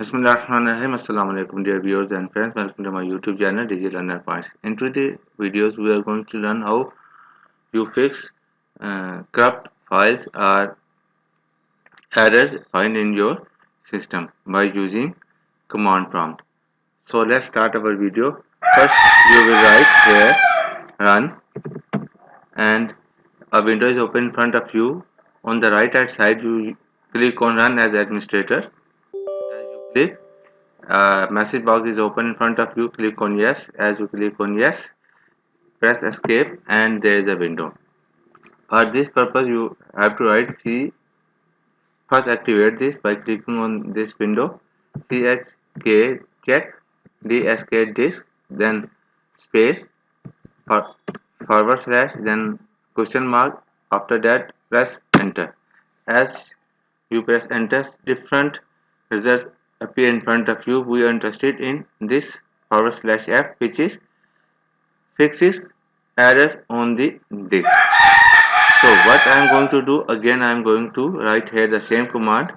Bismillahirrahmanirrahim. Assalamu alaikum dear viewers and friends. Welcome to my YouTube channel Digital Learner Points. In today's videos we are going to learn how you fix corrupt files or errors found in your system by using command prompt. So let's start our video. First you will write here run and a window is open in front of you. On the right hand side you click on run as administrator. As you click, message box is open in front of you. Click on yes. As you click on yes, press escape and there is a window. For this purpose you have to write C. First activate this by clicking on this window. chk check dsk disk, then space forward slash, then question mark. After that press enter. As you press enter, different results appear in front of you. We are interested in this forward slash f, which is fixes errors on the disk. So what I am going to do, again I am going to write here the same command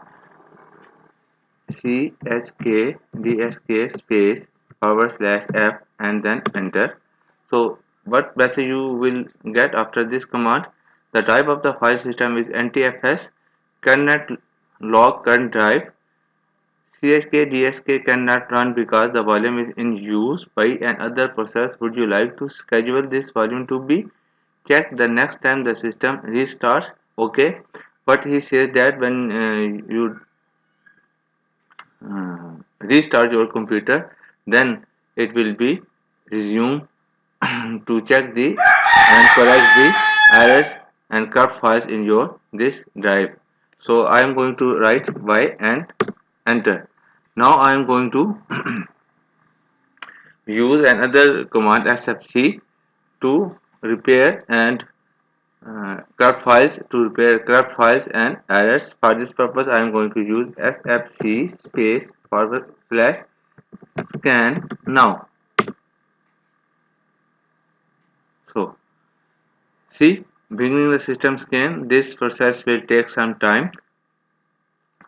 chk dsk space forward slash f and then enter. So what message you will get after this command? The type of the file system is NTFS, cannot log current drive. CHK DSK cannot run because the volume is in use by another process. Would you like to schedule this volume to be checked the next time the system restarts? Okay, but he says that when you restart your computer, then it will be resume to check the and correct the errors and corrupt files in your this drive. So I am going to write y and enter. Now I am going to use another command sfc to repair and corrupt files, to repair corrupt files and errors. For this purpose I am going to use sfc space forward slash scan now. So see, beginning the system scan, this process will take some time.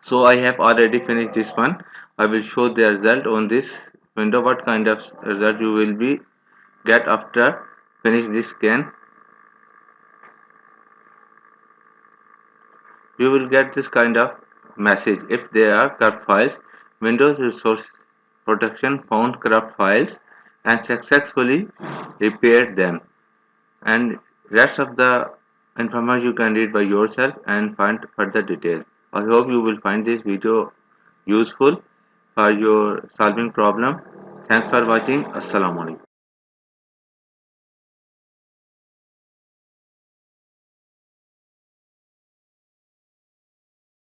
So I have already finished this one. I will show the result on this window. What kind of result you will be get after finish this scan? You will get this kind of message. If there are corrupt files, Windows Resource Protection found corrupt files and successfully repaired them. And rest of the information you can read by yourself and find further details. I hope you will find this video useful for your solving problem. Thanks for watching. Assalamu alaikum.